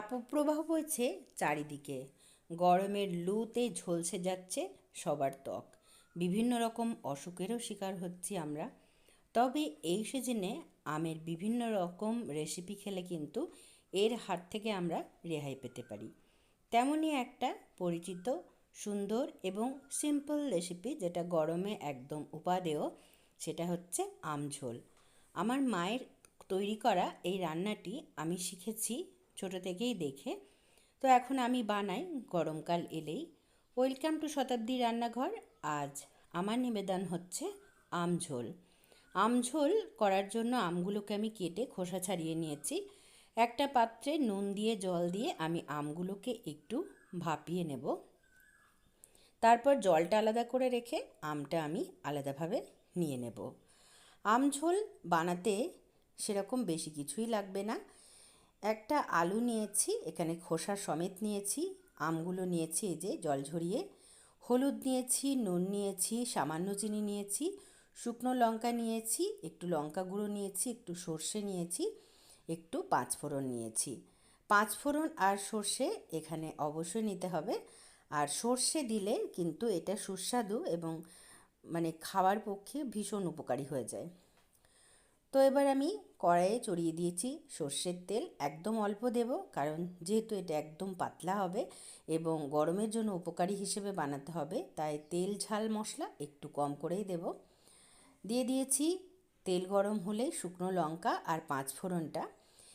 তাপপ্রবাহ বইছে চারিদিকে। গরমের লুতে ঝলসে যাচ্ছে সবার ত্বক। বিভিন্ন রকম অসুখেরও শিকার হচ্ছি আমরা। তবে এই সিজনে আমের বিভিন্ন রকম রেসিপি খেলে কিন্তু এর হাত থেকে আমরা রেহাই পেতে পারি। তেমনই একটা পরিচিত, সুন্দর এবং সিম্পল রেসিপি যেটা গরমে একদম উপাদেয়, সেটা হচ্ছে আমঝোল। আমার মায়ের তৈরি করা এই রান্নাটি আমি শিখেছি ছোটো থেকেই দেখে। তো এখন আমি বানাই গরমকাল এলেই। ওয়েলকাম টু শতাব্দী রান্নাঘর। আজ আমার নিবেদন হচ্ছে আমঝোল। আমঝোল করার জন্য আমগুলোকে আমি কেটে খোসা ছাড়িয়ে নিয়েছি। একটা পাত্রে নুন দিয়ে জল দিয়ে আমি আমগুলোকে একটু ভাপিয়ে নেব। তারপর জলটা আলাদা করে রেখে আমটা আমি আলাদাভাবে নিয়ে নেব। আমঝোল বানাতে সেরকম বেশি কিছুই লাগবে না। একটা আলু নিয়েছি, এখানে খোসা সমেত নিয়েছি। আমগুলো নিয়েছি এই যে জল ঝরিয়ে। হলুদ নিয়েছি, নুন নিয়েছি, সামান্য চিনি নিয়েছি, শুকনো লঙ্কা নিয়েছি, একটু লঙ্কা গুঁড়ো নিয়েছি, একটু সর্ষে নিয়েছি, একটু পাঁচফোড়ন নিয়েছি। পাঁচফোড়ন আর সর্ষে এখানে অবশ্যই নিতে হবে। আর সর্ষে দিলে কিন্তু এটা সুস্বাদু এবং খাওয়ার পক্ষে ভীষণ উপকারী হয়ে যায়। তো এবার আমি কড়াইয়ে চড়িয়ে দিয়েছি সর্ষের তেল। একদম অল্প দেব, কারণ যেহেতু এটা একদম পাতলা হবে এবং গরমের জন্য উপকারী হিসেবে বানাতে হবে, তাই তেল ঝাল মশলা একটু কম করেই দেব। দিয়ে দিয়েছি তেল গরম হলে শুকনো লঙ্কা আর পাঁচফোড়নটা।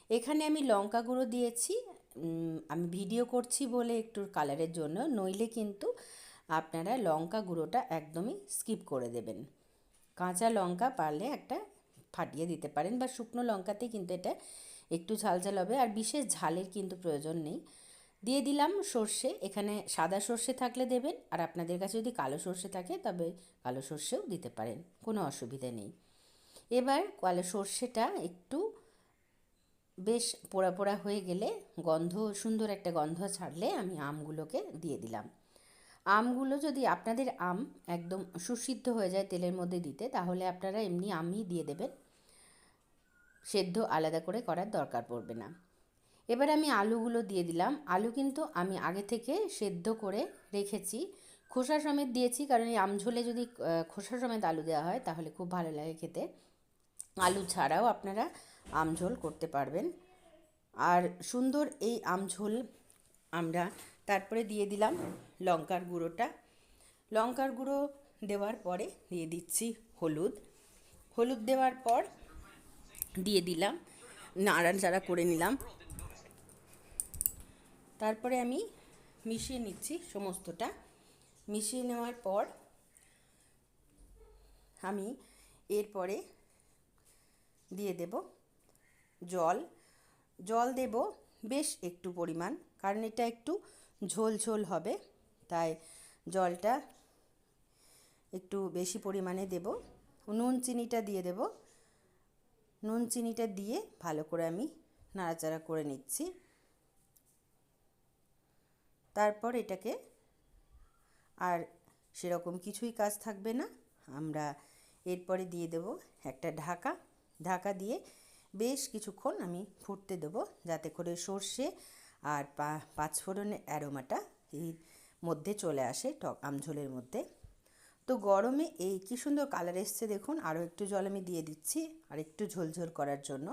এখানে আমি লঙ্কা গুঁড়ো দিয়েছি, আমি ভিডিও করছি বলে একটু কালারের জন্য, নইলে কিন্তু আপনারা লঙ্কা গুঁড়োটা একদমই স্কিপ করে দেবেন। কাঁচা লঙ্কা পারলে একটা ফাটিয়ে দিতে পারেন, বা শুকনো লঙ্কাতেই কিন্তু এটা একটু ঝাল ঝাল হবে, আর বিশেষ ঝালের কিন্তু প্রয়োজন নেই। দিয়ে দিলাম সর্ষে। এখানে সাদা সর্ষে থাকলে দেবেন, আর আপনাদের কাছে যদি কালো সর্ষে থাকে তবে কালো সর্ষেও দিতে পারেন, কোনো অসুবিধা নেই। এবার কালো সর্ষেটা একটু বেশ পোড়া পোড়া হয়ে গেলে, সুন্দর একটা গন্ধ ছাড়লে আমি আমগুলোকে দিয়ে দিলাম। আমগুলো যদি আপনাদের আম একদম সুসিদ্ধ হয়ে যায় তেলের মধ্যে দিতে, তাহলে আপনারা এমনি আমই দিয়ে দেবেন, সেদ্ধ আলাদা করে করার দরকার পড়বে না। এবার আমি আলুগুলো দিয়ে দিলাম। আলু কিন্তু আমি আগে থেকে সেদ্ধ করে রেখেছি, খোসা সমেত দিয়েছি, কারণ এই আমঝোলে যদি খোসা সমেত আলু দেওয়া হয় তাহলে খুব ভালো লাগে খেতে। আলু ছাড়াও আপনারা আমঝোল করতে পারবেন। আর সুন্দর এই আমঝোল আমরা তারপরে দিয়ে দিলাম লঙ্কার গুঁড়োটা। লঙ্কার গুঁড়ো দেওয়ার পরে দিয়ে দিচ্ছি হলুদ। হলুদ দেওয়ার পর দিয়ে দিলাম, নাড়াচাড়া করে নিলাম। তারপরে আমি মিশিয়ে নিচ্ছি সমস্তটা। মিশিয়ে নেওয়ার পর আমি এরপরে দিয়ে দেব জল। জল দেব বেশ একটু পরিমাণ, কারণ এটা একটু ঝোল ঝোল হবে, তাই জলটা একটু বেশি পরিমাণে দেব। নুন চিনিটা দিয়ে দেব। নুন চিনিটা দিয়ে ভালো করে আমি নাড়াচাড়া করে নিচ্ছি। তারপর এটাকে আর সেরকম কিছুই কাজ থাকবে না। আমরা এরপরে দিয়ে দেব একটা ঢাকা। ঢাকা দিয়ে বেশ কিছুক্ষণ আমি ফুটতে দেবো, যাতে করে সর্ষে আর পাঁচফোড়নের অ্যারোমাটা এর মধ্যে চলে আসে আমঝোলের মধ্যে। তো গরমে এই কী সুন্দর কালার এসছে দেখুন। আরও একটু জল আমি দিয়ে দিচ্ছি আর একটু ঝোলঝোল করার জন্য।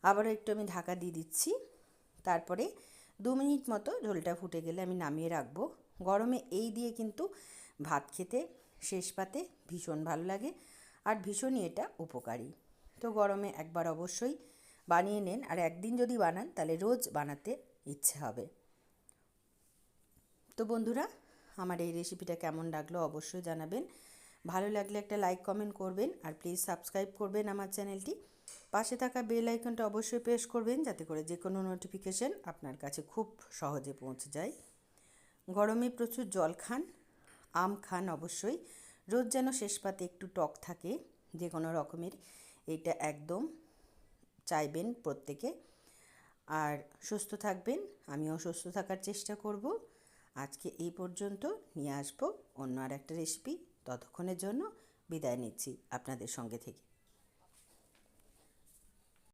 আবারও একটু আমি ঢাকা দিয়ে দিচ্ছি। তারপরে 2 মিনিট মতো ঝোলটা ফুটে গেলে আমি নামিয়ে রাখবো। গরমে এই দিয়ে কিন্তু ভাত খেতে শেষ পাতে ভীষণ ভালো লাগে, আর ভীষণই এটা উপকারী। তো গরমে একবার অবশ্যই বানিয়ে নেন, আর একদিন যদি বানান তাহলে রোজ বানাতে ইচ্ছে হবে। তো বন্ধুরা, আমার এই রেসিপিটা কেমন লাগলো অবশ্যই জানাবেন। ভালো লাগলে একটা লাইক কমেন্ট করবেন, আর প্লিজ সাবস্ক্রাইব করবেন আমার চ্যানেলটি। পাশে থাকা বেল আইকনটা অবশ্যই প্রেস করবেন, যাতে করে যে কোনো নোটিফিকেশান আপনার কাছে খুব সহজে পৌঁছে যায়। গরমে প্রচুর জল খান, আম খান অবশ্যই। রোজ যেন শেষ পাতে একটু টক থাকে যে কোনো রকমের, এটা একদম চাইবেন প্রত্যেকে। আর সুস্থ থাকবেন, আমিও সুস্থ থাকার চেষ্টা করব। আজকে এই পর্যন্ত, নিয়ে আসবো অন্য আর একটা রেসিপি। ততক্ষণের জন্য বিদায় নিচ্ছি আপনাদের সঙ্গে থেকে।